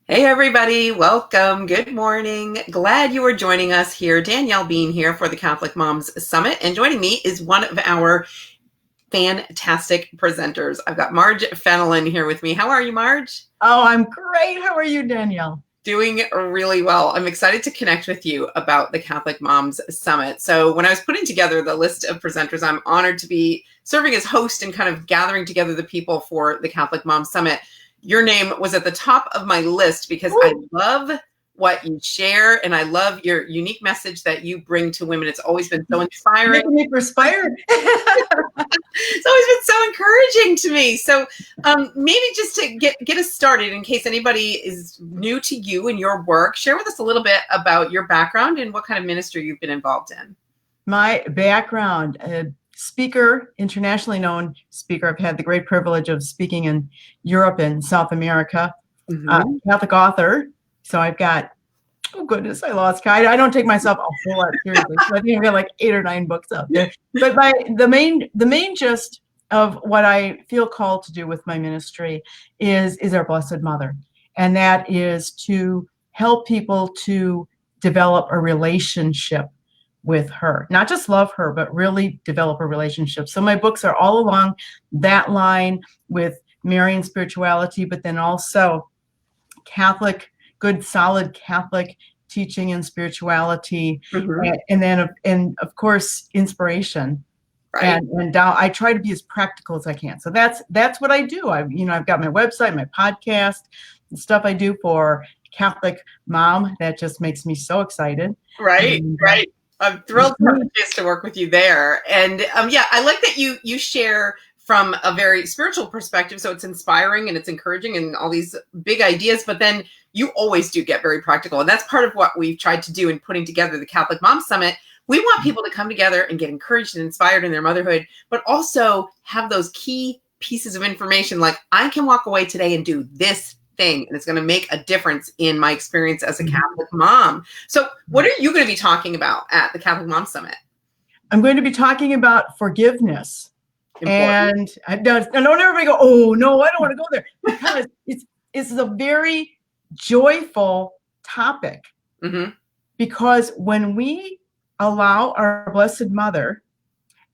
Hey everybody, welcome. Good morning. Glad you are joining us here. Danielle Bean here for the Catholic Moms Summit. And joining me is one of our fantastic presenters. I've got Marge Fenelon here with me. How are you, Marge? Oh, I'm great. How are you, Danielle? Doing really well. I'm excited to connect with you about the Catholic Moms Summit. So when I was putting together the list of presenters, I'm honored to be serving as host and kind of gathering together the people for the Catholic Moms Summit. Your name was at the top of my list because I love what you share and I love your unique message that you bring to women. It's always been so inspiring. Making me perspire. It's always been so encouraging to me. So maybe just to get us started, in case anybody is new to you and your work, share with us a little bit about your background and what kind of ministry you've been involved in. My background, speaker, internationally known speaker. I've had the great privilege of speaking in Europe and South America. Catholic author. So I've got, oh goodness, I lost count. I don't take myself a whole lot seriously. So I think I've got like 8 or 9 books out there. But the main gist of what I feel called to do with my ministry is our Blessed Mother. And that is to help people to develop a relationship with her, not just love her, but really develop a relationship. So my books are all along that line with Marian spirituality, but then also Catholic, good, solid Catholic teaching and spirituality, and then of course inspiration. Right. And I try to be as practical as I can. So that's what I do. I've got my website, my podcast, the stuff I do for Catholic Mom. That just makes me so excited. Right. I'm thrilled to have a chance to work with you there. And I like that you share from a very spiritual perspective. So it's inspiring and it's encouraging and all these big ideas, but then you always do get very practical. And that's part of what we've tried to do in putting together the Catholic Mom Summit. We want people to come together and get encouraged and inspired in their motherhood, but also have those key pieces of information like, I can walk away today and do this thing, and it's going to make a difference in my experience as a Catholic mom. So what are you going to be talking about at the Catholic Mom Summit? I'm going to be talking about forgiveness. Important. And I don't everybody go, oh no, I don't want to go there, because it's a very joyful topic. Because when we allow our Blessed Mother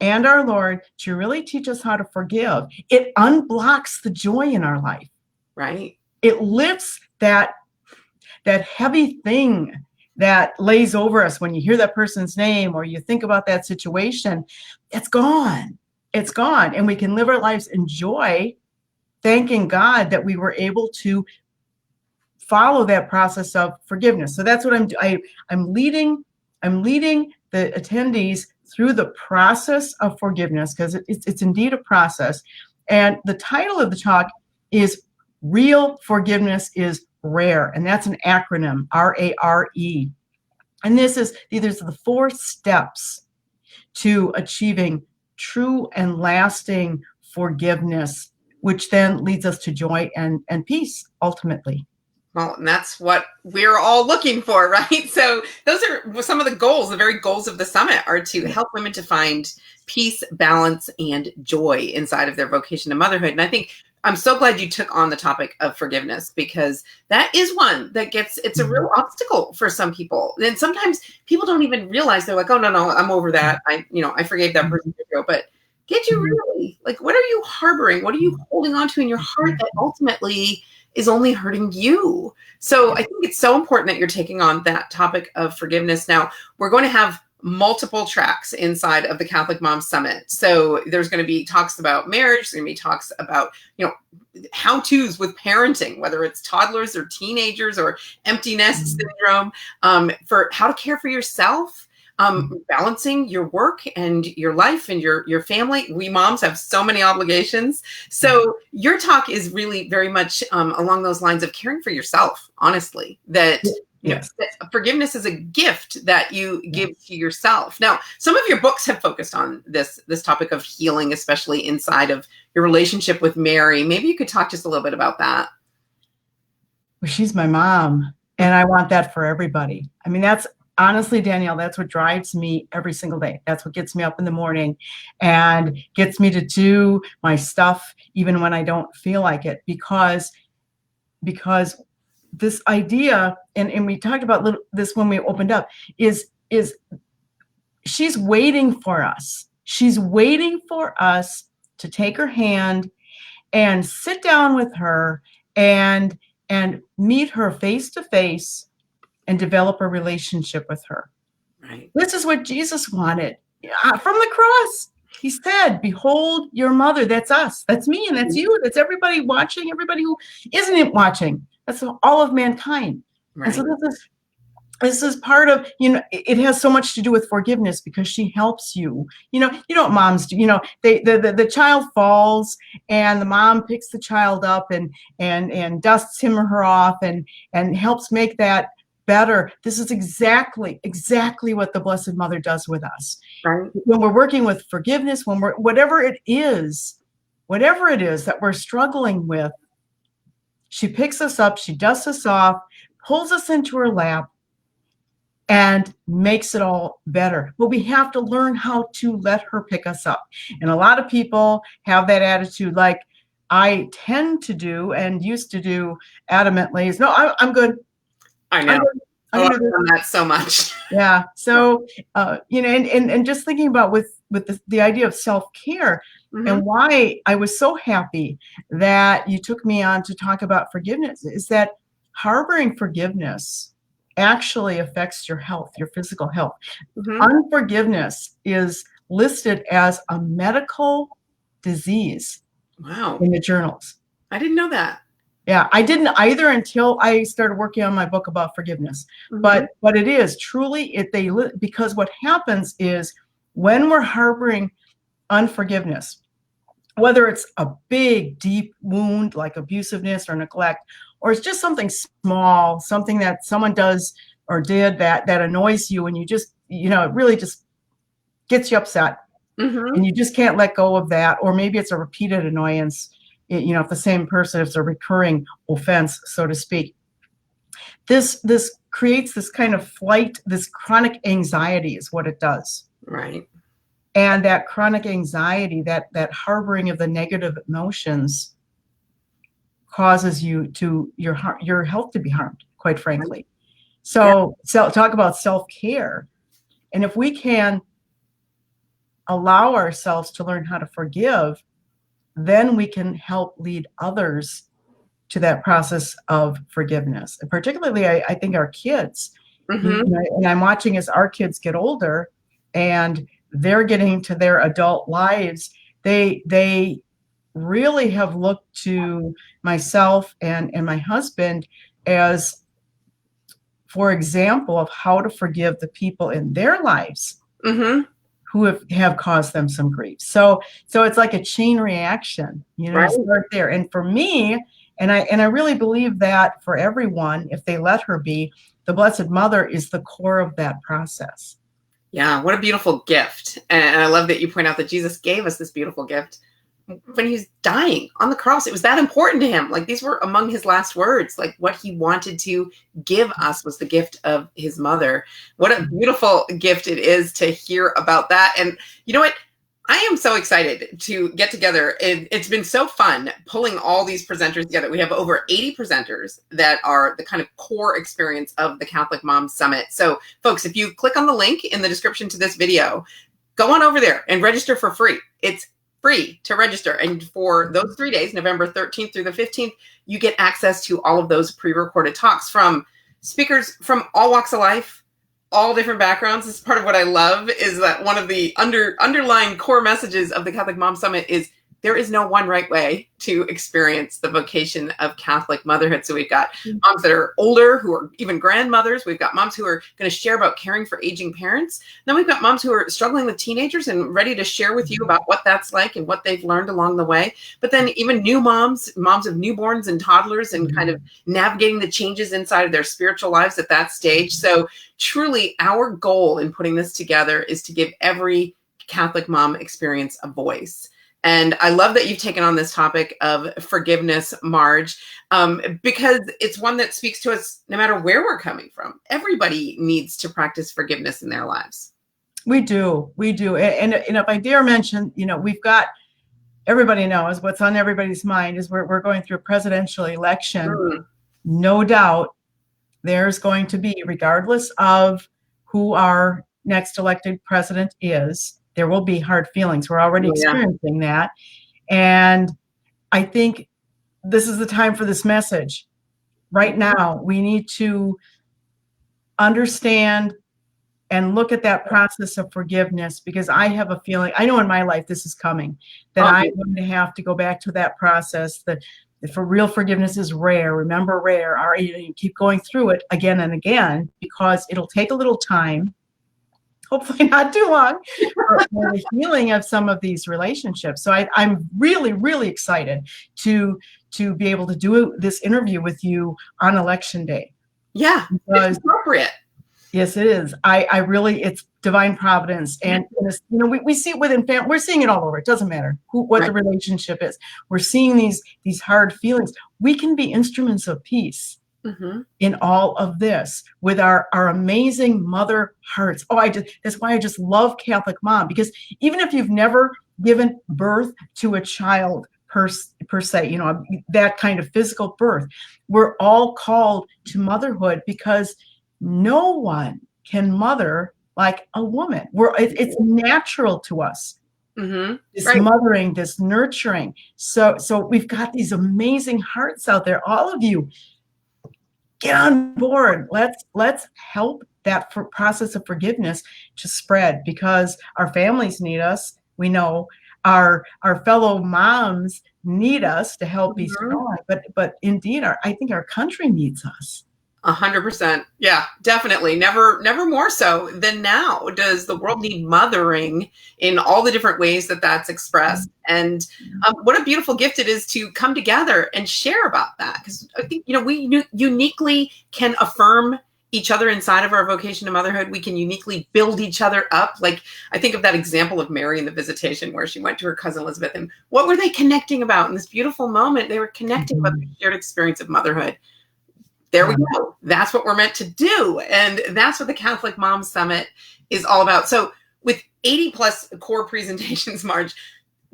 and our Lord to really teach us how to forgive, it unblocks the joy in our life. Right. It lifts that heavy thing that lays over us when you hear that person's name or you think about that situation. It's gone. It's gone. And we can live our lives in joy, thanking God that we were able to follow that process of forgiveness. So that's what I'm leading the attendees through the process of forgiveness, because it's indeed a process. And the title of the talk is Real Forgiveness is Rare, and that's an acronym, RARE. And these are the 4 steps to achieving true and lasting forgiveness, which then leads us to joy and peace ultimately. Well, and that's what we're all looking for, right? So those are some of the goals. The very goals of the summit are to help women to find peace, balance, and joy inside of their vocation to motherhood. And I think I'm so glad you took on the topic of forgiveness, because that is one that it's a real obstacle for some people. And sometimes people don't even realize, they're like, oh, no, I'm over that. I forgave that person ago. But did you really? Like, what are you harboring? What are you holding on to in your heart that ultimately is only hurting you? So I think it's so important that you're taking on that topic of forgiveness. Now, we're going to have multiple tracks inside of the Catholic Mom Summit. So there's going to be talks about marriage. There's going to be talks about, how-tos with parenting, whether it's toddlers or teenagers or empty nest syndrome, for how to care for yourself, balancing your work and your life and your family. We moms have so many obligations. So your talk is really very much along those lines of caring for yourself, honestly, that forgiveness is a gift that you give to yourself. Now, some of your books have focused on this topic of healing, especially inside of your relationship with Mary. Maybe you could talk just a little bit about that. Well, she's my mom, and I want that for everybody. I mean, that's honestly, Danielle, that's what drives me every single day. That's what gets me up in the morning and gets me to do my stuff, even when I don't feel like it, because this idea, and we talked about this when we opened up, is she's waiting for us. She's waiting for us to take her hand and sit down with her and meet her face to face and develop a relationship with her. Right. This is what Jesus wanted from the cross. He said, "Behold your mother." That's us. That's me, and that's you. That's everybody watching. Everybody who isn't watching. That's all of mankind. Right. And so this is part of, it has so much to do with forgiveness, because she helps you. You know what moms do. The child falls, and the mom picks the child up and dusts him or her off and helps make that better. This is exactly what the Blessed Mother does with us. Right. When we're working with forgiveness, when we're whatever it is that we're struggling with, she picks us up, she dusts us off, pulls us into her lap, and makes it all better. But we have to learn how to let her pick us up. And a lot of people have that attitude, like I tend to do and used to do adamantly, is, no, I'm good. I know. I've done that so much. Yeah. So, and just thinking about with the idea of self-care, and why I was so happy that you took me on to talk about forgiveness, is that harboring forgiveness actually affects your health, your physical health. Unforgiveness is listed as a medical disease. Wow. In the journals. I didn't know that. Yeah, I didn't either until I started working on my book about forgiveness. But it is truly because what happens is, when we're harboring unforgiveness, whether it's a big, deep wound like abusiveness or neglect, or it's just something small, something that someone does or did that annoys you, and you just, it really just gets you upset, and you just can't let go of that. Or maybe it's a repeated annoyance, if the same person, it's a recurring offense, so to speak. This creates this kind of flight, this chronic anxiety is what it does. Right. And that chronic anxiety, that harboring of the negative emotions, causes you to your health to be harmed, quite frankly. So talk about self-care. And if we can allow ourselves to learn how to forgive, then we can help lead others to that process of forgiveness. And particularly, I think our kids, and I'm watching as our kids get older and they're getting to their adult lives, they really have looked to myself and my husband as, for example, of how to forgive the people in their lives who have caused them some grief. So it's like a chain reaction, Right. Start there. And for me, and I really believe that for everyone, if they let her be, the Blessed Mother is the core of that process. Yeah, what a beautiful gift. And I love that you point out that Jesus gave us this beautiful gift when he was dying on the cross. It was that important to him. Like, these were among his last words. Like, what he wanted to give us was the gift of his mother. What a beautiful gift it is to hear about that. And you know what? I am so excited to get together. It's been so fun pulling all these presenters together. We have over 80 presenters that are the kind of core experience of the Catholic Mom Summit. So folks, if you click on the link in the description to this video, go on over there and register for free. It's free to register. And for those 3 days, November 13th through the 15th, you get access to all of those pre-recorded talks from speakers from all walks of life, all different backgrounds. This is part of what I love, is that one of the underlying core messages of the Catholic Mom Summit is there is no one right way to experience the vocation of Catholic motherhood. So we've got moms that are older, who are even grandmothers. We've got moms who are going to share about caring for aging parents. Then we've got moms who are struggling with teenagers and ready to share with you about what that's like and what they've learned along the way. But then even new moms of newborns and toddlers, and kind of navigating the changes inside of their spiritual lives at that stage. So truly, our goal in putting this together is to give every Catholic mom experience a voice. And I love that you've taken on this topic of forgiveness, Marge, because it's one that speaks to us no matter where we're coming from. Everybody needs to practice forgiveness in their lives. We do. And if I dare mention, we've got, everybody knows what's on everybody's mind is we're going through a presidential election. no doubt there's going to be, regardless of who our next elected president is, there will be hard feelings. We're already experiencing that. And I think this is the time for this message. Right now, we need to understand and look at that process of forgiveness, because I have a feeling, I know in my life this is coming, that I'm going to have to go back to that process. That for real forgiveness is rare. Remember, rare. You keep going through it again and again, because it'll take a little time, hopefully not too long, for the healing of some of these relationships. So I'm really, really excited to be able to do this interview with you on Election Day. Yeah, it's appropriate. Yes, it is. I really, it's divine providence. And, we see it within family. We're seeing it all over. It doesn't matter what the relationship is. We're seeing these hard feelings. We can be instruments of peace in all of this with our amazing mother hearts. That's why I just love Catholic Mom, because even if you've never given birth to a child per se, that kind of physical birth, we're all called to motherhood, because no one can mother like a woman. It's natural to us. This mothering, this nurturing. So we've got these amazing hearts out there. All of you, get on board. Let's help that process of forgiveness to spread, because our families need us. We know our fellow moms need us to help be strong. But indeed, I think our country needs us. 100%. Yeah, definitely. Never more so than now does the world need mothering in all the different ways that that's expressed. And what a beautiful gift it is to come together and share about that. Because I think, we uniquely can affirm each other inside of our vocation to motherhood. We can uniquely build each other up. Like, I think of that example of Mary in the Visitation, where she went to her cousin Elizabeth, and what were they connecting about in this beautiful moment? They were connecting about the shared experience of motherhood. There we go. That's what we're meant to do. And that's what the Catholic Mom Summit is all about. So with 80 plus core presentations, Marge,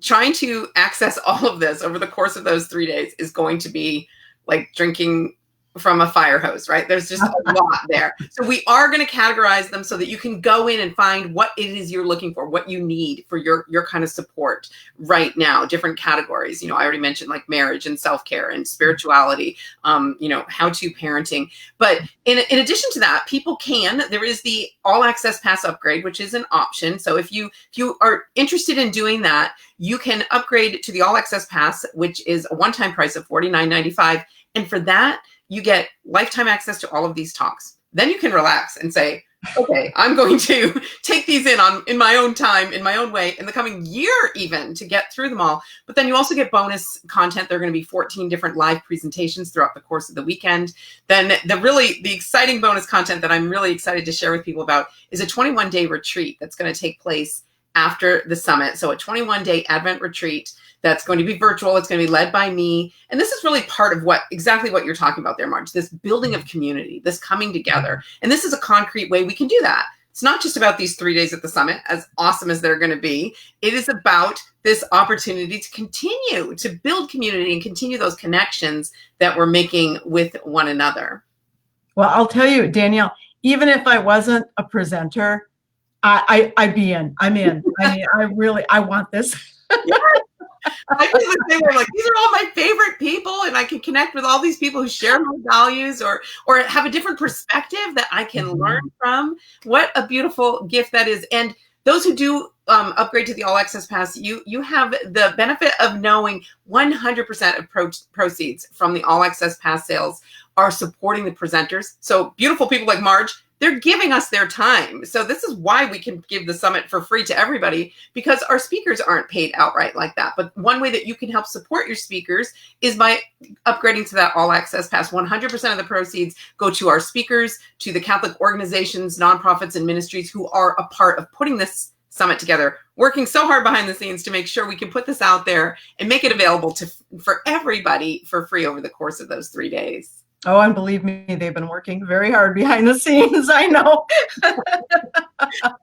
trying to access all of this over the course of those 3 days is going to be like drinking from a fire hose, right? There's just a lot there. So we are going to categorize them so that you can go in and find what it is you're looking for, what you need for your kind of support right now. Different categories. I already mentioned like marriage and self-care and spirituality, how-to parenting. But in addition to that, there is the all access pass upgrade, which is an option. So if you are interested in doing that, you can upgrade to the all access pass, which is a one-time price of $49.95. And for that, you get lifetime access to all of these talks. Then you can relax and say, okay, I'm going to take these in my own time, in my own way, in the coming year even, to get through them all. But then you also get bonus content. There are going to be 14 different live presentations throughout the course of the weekend. Then the exciting bonus content that I'm really excited to share with people about is a 21-day retreat that's going to take place after the summit. So a 21-day Advent retreat that's going to be virtual. It's going to be led by me. And this is really part of exactly what you're talking about there, Marge, this building of community, this coming together. And this is a concrete way we can do that. It's not just about these 3 days at the summit, as awesome as they're going to be. It is about this opportunity to continue to build community and continue those connections that we're making with one another. Well, I'll tell you, Danielle, even if I wasn't a presenter, I'd be in. I'm in. I want this. Yes. I feel the same way. Like, these are all my favorite people, and I can connect with all these people who share my values or have a different perspective that I can learn from. What a beautiful gift that is. And those who do upgrade to the All Access Pass, you have the benefit of knowing 100% of proceeds from the All Access Pass sales are supporting the presenters. So beautiful people like Marge, they're giving us their time. So this is why we can give the summit for free to everybody, because our speakers aren't paid outright like that. But one way that you can help support your speakers is by upgrading to that All Access Pass. 100% of the proceeds go to our speakers, to the Catholic organizations, nonprofits, and ministries who are a part of putting this summit together, working so hard behind the scenes to make sure we can put this out there and make it available for everybody for free over the course of those 3 days. Oh, and believe me, they've been working very hard behind the scenes. I know.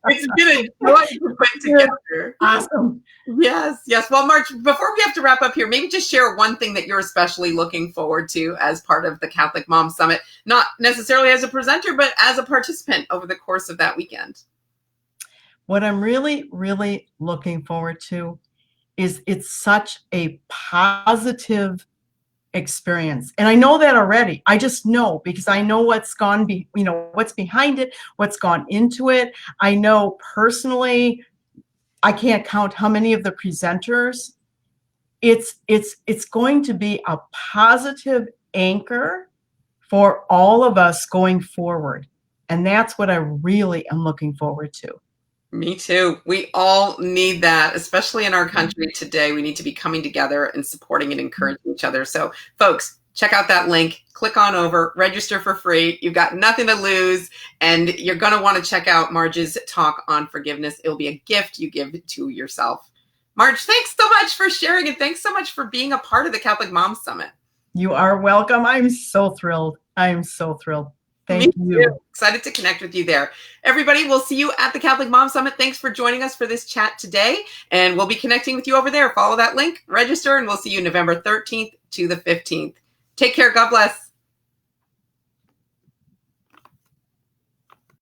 It's been a joy to put together. Awesome. Yes, yes. Well, Marge, before we have to wrap up here, maybe just share one thing that you're especially looking forward to as part of the Catholic Mom Summit, not necessarily as a presenter, but as a participant over the course of that weekend. What I'm really, really looking forward to is it's such a positive experience. And I know that already. I just know because I know what's what's behind it, what's gone into it. I know personally, I can't count how many of the presenters. It's going to be a positive anchor for all of us going forward. And that's what I really am looking forward to. Me too. We all need that, especially in our country today. We need to be coming together and supporting and encouraging each other. So, folks, check out that link. Click on over, register for free. You've got nothing to lose, and you're going to want to check out Marge's talk on forgiveness. It'll be a gift you give to yourself. Marge, thanks so much for sharing, and thanks so much for being a part of the Catholic Mom Summit. You are welcome. I'm so thrilled. I'm so thrilled. Thank you. Excited to connect with you there. Everybody, we'll see you at the Catholic Mom Summit. Thanks for joining us for this chat today. And we'll be connecting with you over there. Follow that link, register, and we'll see you November 13th to the 15th. Take care. God bless.